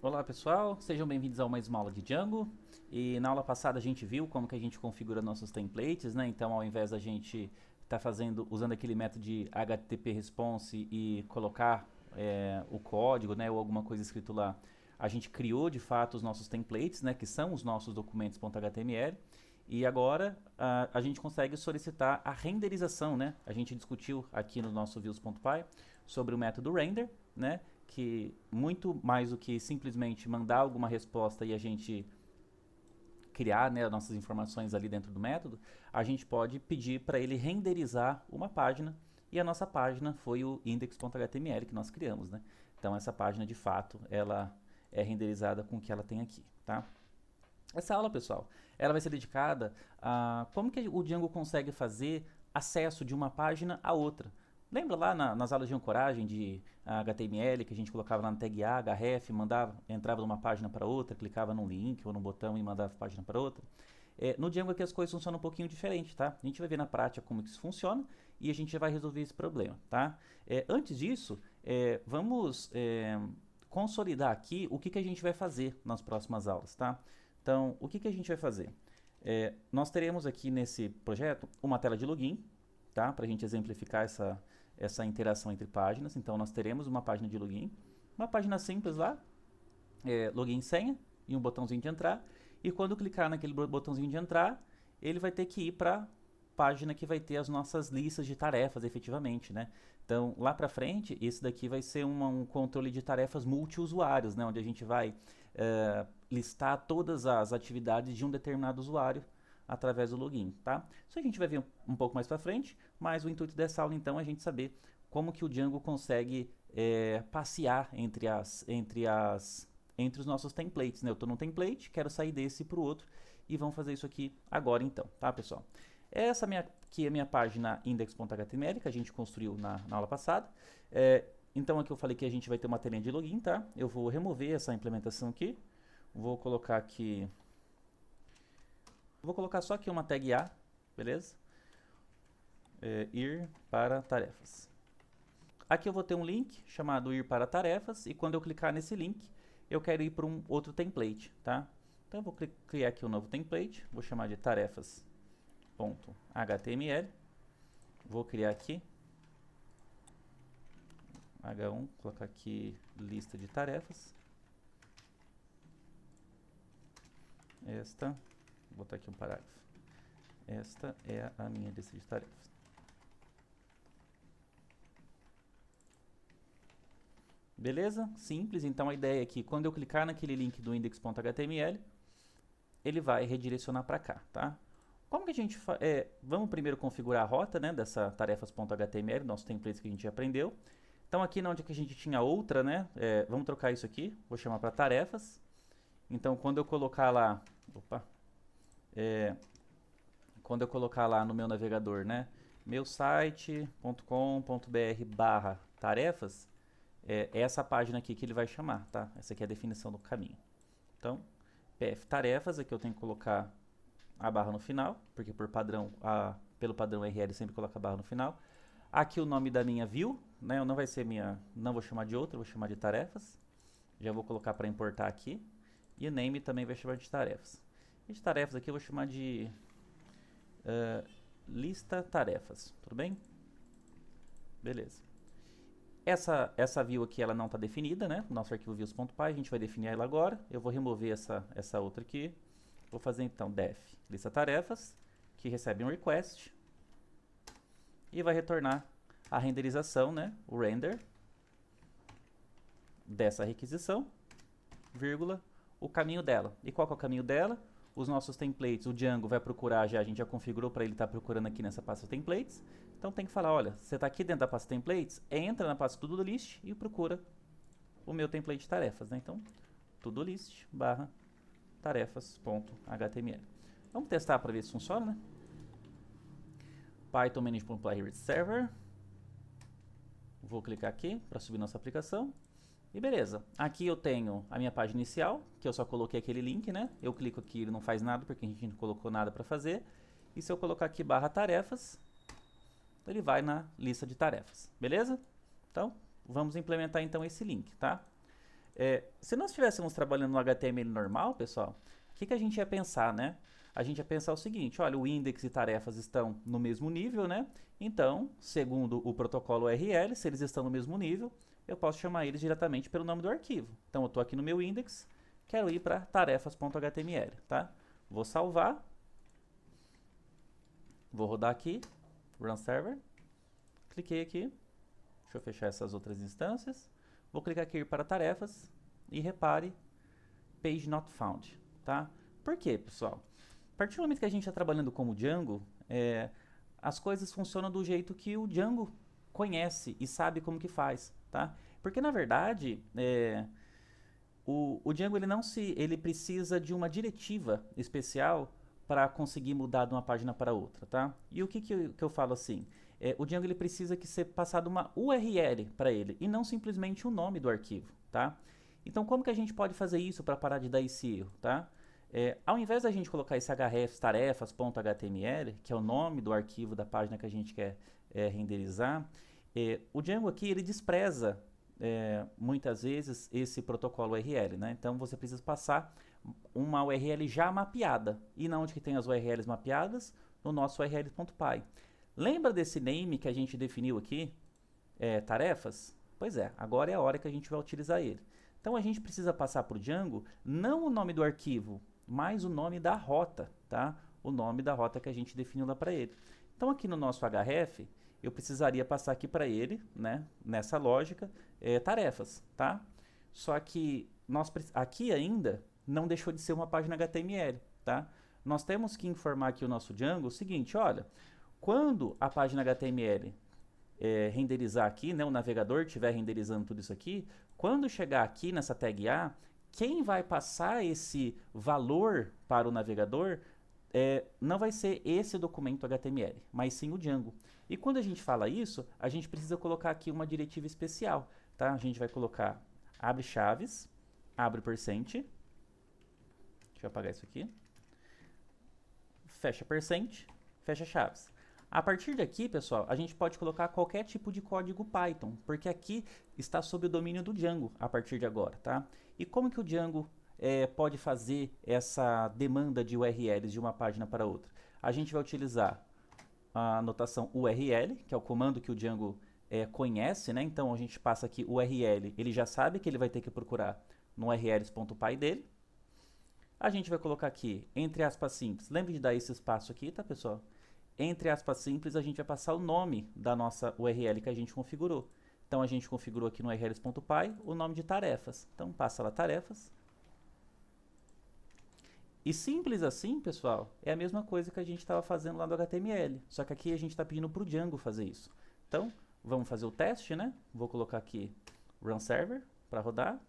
Olá pessoal, sejam bem-vindos a mais uma aula de Django. E na aula passada a gente viu como que a gente configura nossos templates, né? Então, ao invés da gente estar usando aquele método de HTTP response e colocar o código, né, ou alguma coisa escrito lá, a gente criou de fato os nossos templates, né, que são os nossos documentos.html. E agora a gente consegue solicitar a renderização, né? A gente discutiu aqui no nosso views.py sobre o método render, né? Que muito mais do que simplesmente mandar alguma resposta e a gente criar, né, nossas informações ali dentro do método, a gente pode pedir para ele renderizar uma página e a nossa página foi o index.html que nós criamos, né? Então essa página de fato ela é renderizada com o que ela tem aqui, tá? Essa aula, pessoal, ela vai ser dedicada a como que o Django consegue fazer acesso de uma página a outra. Lembra lá nas aulas de ancoragem de HTML que a gente colocava lá na tag A, href, entrava de uma página para outra, clicava num link ou num botão e mandava a página para outra? No Django aqui as coisas funcionam um pouquinho diferente, tá? A gente vai ver na prática como que isso funciona e a gente vai resolver esse problema, tá? Antes disso, vamos consolidar aqui o que a gente vai fazer nas próximas aulas, tá? Então, o que a gente vai fazer? Nós teremos aqui nesse projeto uma tela de login, tá? Para a gente exemplificar essa interação entre páginas. Então, nós teremos uma página de login, uma página simples lá, login e senha, e um botãozinho de entrar. E quando clicar naquele botãozinho de entrar, ele vai ter que ir para a página que vai ter as nossas listas de tarefas, efetivamente, né? Então, lá para frente, esse daqui vai ser um controle de tarefas multiusuários, né? Onde a gente vai listar todas as atividades de um determinado usuário através do login, tá? Isso a gente vai ver um pouco mais para frente, mas o intuito dessa aula então é a gente saber como que o Django consegue passear entre os nossos templates, né? Eu estou num template, quero sair desse para o outro e vamos fazer isso aqui agora então, tá, pessoal? Essa aqui é a minha página index.html que a gente construiu na aula passada. Então aqui eu falei que a gente vai ter uma telinha de login, tá? Eu vou remover essa implementação aqui. Vou colocar aqui... Vou colocar só aqui uma tag A, beleza? Ir para tarefas. Aqui eu vou ter um link chamado ir para tarefas e quando eu clicar nesse link, eu quero ir para um outro template, tá? Então eu vou criar aqui um novo template, vou chamar de tarefas.html. Vou criar aqui H1, colocar aqui lista de tarefas. Vou botar aqui um parágrafo. Esta é a minha lista de tarefas. Beleza? Simples. Então a ideia é que quando eu clicar naquele link do index.html, ele vai redirecionar para cá, tá? Como que a gente faz? Vamos primeiro configurar a rota, né, dessa tarefas.html, nosso template que a gente já aprendeu. Então aqui onde que a gente tinha outra, né, vamos trocar isso aqui, vou chamar para tarefas. Então quando eu colocar lá, quando eu colocar lá no meu navegador, né, meu site.com.br/tarefas, é essa página aqui que ele vai chamar, tá? Essa aqui é a definição do caminho. Então, pf tarefas, aqui eu tenho que colocar a barra no final, porque por padrão, pelo padrão URL sempre coloca a barra no final. Aqui o nome da minha view, né? Não vai ser não vou chamar de outra, vou chamar de tarefas. Já vou colocar para importar aqui. E o name também vai chamar de tarefas. E de tarefas aqui eu vou chamar de lista tarefas, tudo bem? Beleza. Essa view aqui ela não está definida, né? Nosso arquivo views.py, a gente vai definir ela agora. Eu vou remover essa outra aqui. Vou fazer então def lista tarefas, que recebe um request e vai retornar a renderização, né? O render dessa requisição, vírgula, o caminho dela. E qual que é o caminho dela? Os nossos templates, o Django vai procurar a gente já configurou para ele estar procurando aqui nessa pasta templates. Então tem que falar, olha, você está aqui dentro da pasta templates, entra na pasta to-do list e procura o meu template de tarefas, né? Então, to-do list barra tarefas.html. Vamos testar para ver se funciona, né? Python manage.py server. Vou clicar aqui para subir nossa aplicação. E beleza, aqui eu tenho a minha página inicial, que eu só coloquei aquele link, né? Eu clico aqui, ele não faz nada porque a gente não colocou nada para fazer. E se eu colocar aqui barra tarefas, ele vai na lista de tarefas, beleza? Então, vamos implementar então esse link, tá? Se nós estivéssemos trabalhando no HTML normal, pessoal, o que a gente ia pensar, né? A gente ia pensar o seguinte, olha, o index e tarefas estão no mesmo nível, né? Então, segundo o protocolo URL, se eles estão no mesmo nível, eu posso chamar eles diretamente pelo nome do arquivo. Então, eu estou aqui no meu index, quero ir para tarefas.html, tá? Vou salvar, vou rodar aqui, Run Server, cliquei aqui, deixa eu fechar essas outras instâncias, vou clicar aqui para tarefas e repare, Page Not Found, tá? Por quê, pessoal? A partir do momento que a gente está trabalhando como Django, as coisas funcionam do jeito que o Django conhece e sabe como que faz, tá? Porque na verdade, o Django ele precisa de uma diretiva especial para conseguir mudar de uma página para outra, tá? E o que eu falo assim? O Django ele precisa que ser passado uma URL para ele e não simplesmente o nome do arquivo, tá? Então como que a gente pode fazer isso para parar de dar esse erro, tá? Ao invés da gente colocar esse href tarefas.html, que é o nome do arquivo da página que a gente quer renderizar, o Django aqui ele despreza muitas vezes esse protocolo URL, né? Então você precisa passar uma URL já mapeada. E na onde que tem as URLs mapeadas? No nosso url.py. Lembra desse name que a gente definiu aqui? Tarefas? Pois é, agora é a hora que a gente vai utilizar ele. Então a gente precisa passar para o Django não o nome do arquivo, mas o nome da rota, tá? O nome da rota que a gente definiu lá para ele. Então aqui no nosso href, eu precisaria passar aqui para ele, né, nessa lógica, tarefas, tá? Só que aqui ainda não deixou de ser uma página HTML, tá? Nós temos que informar aqui o nosso Django o seguinte, olha, quando a página HTML renderizar aqui, né, o navegador estiver renderizando tudo isso aqui, quando chegar aqui nessa tag A, quem vai passar esse valor para o navegador não vai ser esse documento HTML, mas sim o Django. E quando a gente fala isso, a gente precisa colocar aqui uma diretiva especial, tá? A gente vai colocar abre chaves, abre percent, deixa eu apagar isso aqui, fecha percent, fecha chaves. A partir daqui, pessoal, a gente pode colocar qualquer tipo de código Python, porque aqui está sob o domínio do Django a partir de agora, tá? E como que o Django pode fazer essa demanda de URLs de uma página para outra? A gente vai utilizar a notação URL, que é o comando que o Django conhece, né? Então a gente passa aqui URL, ele já sabe que ele vai ter que procurar no urls.py dele. A gente vai colocar aqui, entre aspas simples, lembre de dar esse espaço aqui, tá, pessoal? Entre aspas simples, a gente vai passar o nome da nossa URL que a gente configurou. Então, a gente configurou aqui no urls.py o nome de tarefas. Então, passa lá tarefas. E simples assim, pessoal, é a mesma coisa que a gente estava fazendo lá do HTML. Só que aqui a gente está pedindo para o Django fazer isso. Então, vamos fazer o teste, né? Vou colocar aqui Run Server para rodar.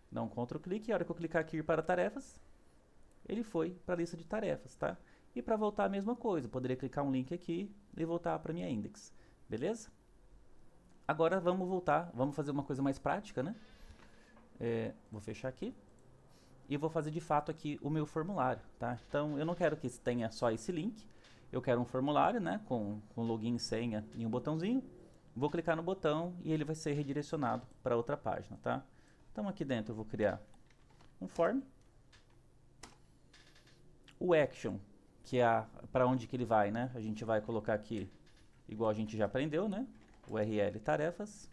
Dá um Ctrl clique e a hora que eu clicar aqui para tarefas, ele foi para a lista de tarefas, tá? E para voltar a mesma coisa, eu poderia clicar um link aqui e voltar para a minha index, beleza? Agora vamos voltar, vamos fazer uma coisa mais prática, né? Vou fechar aqui e vou fazer de fato aqui o meu formulário, tá? Então eu não quero que tenha só esse link, eu quero um formulário, né? Com login, senha e um botãozinho. Vou clicar no botão e ele vai ser redirecionado para outra página, tá? Então aqui dentro eu vou criar um form. O action, que é para onde que ele vai, né? A gente vai colocar aqui, igual a gente já aprendeu, né? URL tarefas.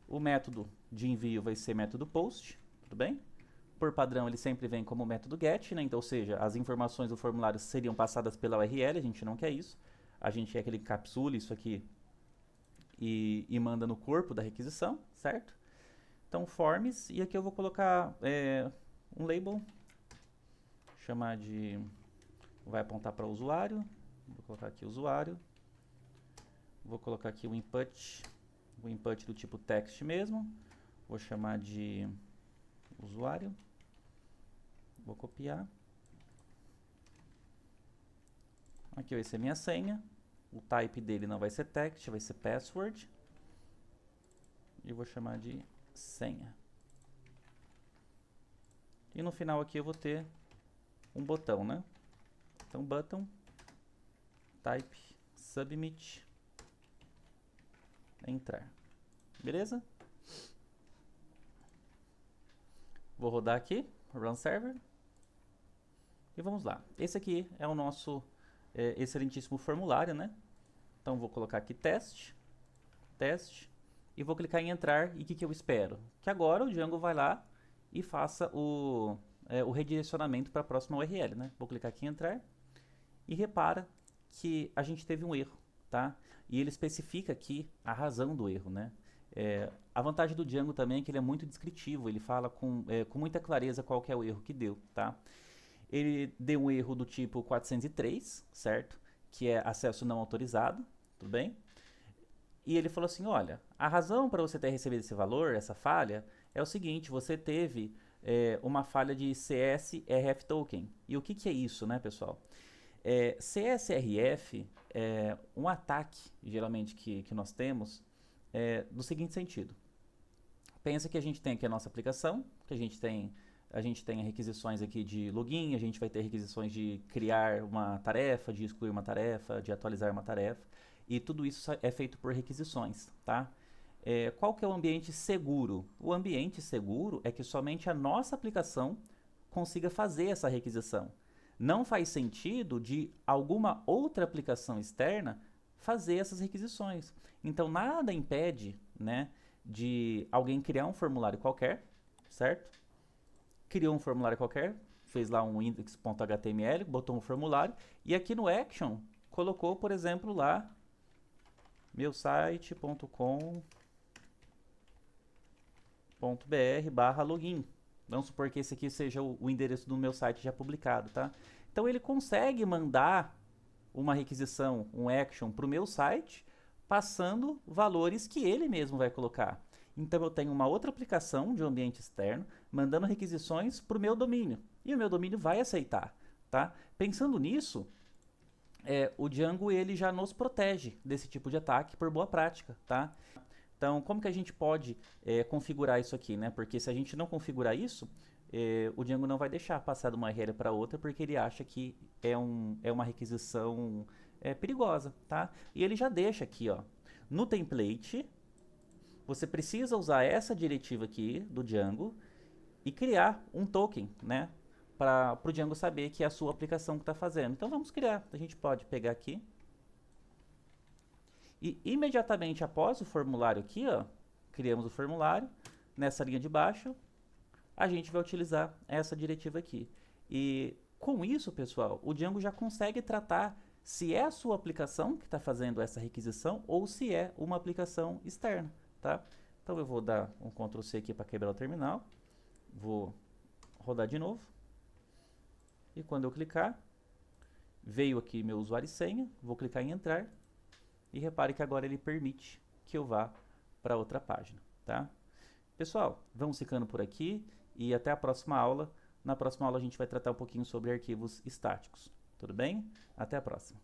O método de envio vai ser método post, tudo bem? Por padrão, ele sempre vem como método get, né? Então, ou seja, as informações do formulário seriam passadas pela URL, a gente não quer isso. A gente quer que ele capsule isso aqui e manda no corpo da requisição, certo? Então, forms, e aqui eu vou colocar um label, chamar de, vai apontar para o usuário, vou colocar aqui usuário, vou colocar aqui o input do tipo text mesmo, vou chamar de usuário, vou copiar, aqui vai ser minha senha, o type dele não vai ser text, vai ser password, e vou chamar de senha. E no final aqui eu vou ter um botão, né? Então, button, type, submit, entrar. beleza? Vou rodar aqui, Run Server. E vamos lá. Esse aqui é o nosso excelentíssimo formulário, né? Então vou colocar aqui teste, e vou clicar em entrar. E o que eu espero? Que agora o Django vai lá e faça o redirecionamento para a próxima URL, né? Vou clicar aqui em entrar e repara que a gente teve um erro, tá? E ele especifica aqui a razão do erro, né? A vantagem do Django também é que ele é muito descritivo, ele fala com muita clareza qual que é o erro que deu, tá? Ele deu um erro do tipo 403, certo? Que é acesso não autorizado, tudo bem? E ele falou assim, olha, a razão para você ter recebido esse valor, essa falha, é o seguinte, você teve uma falha de CSRF token. E o que é isso, né, pessoal? CSRF é um ataque, geralmente, que nós temos, no seguinte sentido. Pensa que a gente tem aqui a nossa aplicação, que a gente tem requisições aqui de login, a gente vai ter requisições de criar uma tarefa, de excluir uma tarefa, de atualizar uma tarefa, e tudo isso é feito por requisições, tá? Qual que é o ambiente seguro? O ambiente seguro é que somente a nossa aplicação consiga fazer essa requisição. Não faz sentido de alguma outra aplicação externa fazer essas requisições. Então, nada impede, né, de alguém criar um formulário qualquer, certo? Criou um formulário qualquer, fez lá um index.html, botou um formulário, e aqui no action, colocou, por exemplo, lá, meusite.com.br/login. Vamos supor que esse aqui seja o endereço do meu site já publicado, tá? Então ele consegue mandar uma requisição, um action para o meu site, passando valores que ele mesmo vai colocar. Então eu tenho uma outra aplicação de um ambiente externo, mandando requisições para o meu domínio. E o meu domínio vai aceitar, tá? Pensando nisso, o Django ele já nos protege desse tipo de ataque por boa prática, tá? Então, como que a gente pode configurar isso aqui, né? Porque se a gente não configurar isso, o Django não vai deixar passar de uma URL para outra, porque ele acha que é uma requisição perigosa, tá? E ele já deixa aqui, ó, no template, você precisa usar essa diretiva aqui do Django e criar um token, né? Para o Django saber que é a sua aplicação que está fazendo. Então vamos criar. A gente pode pegar aqui. E imediatamente após o formulário aqui, ó, criamos o formulário. Nessa linha de baixo, a gente vai utilizar essa diretiva aqui. E com isso, pessoal, o Django já consegue tratar se é a sua aplicação que está fazendo essa requisição ou se é uma aplicação externa, tá? Então eu vou dar um Ctrl C aqui para quebrar o terminal. Vou rodar de novo. E quando eu clicar, veio aqui meu usuário e senha, vou clicar em entrar e repare que agora ele permite que eu vá para outra página, tá? Pessoal, vamos ficando por aqui e até a próxima aula. Na próxima aula a gente vai tratar um pouquinho sobre arquivos estáticos, tudo bem? Até a próxima.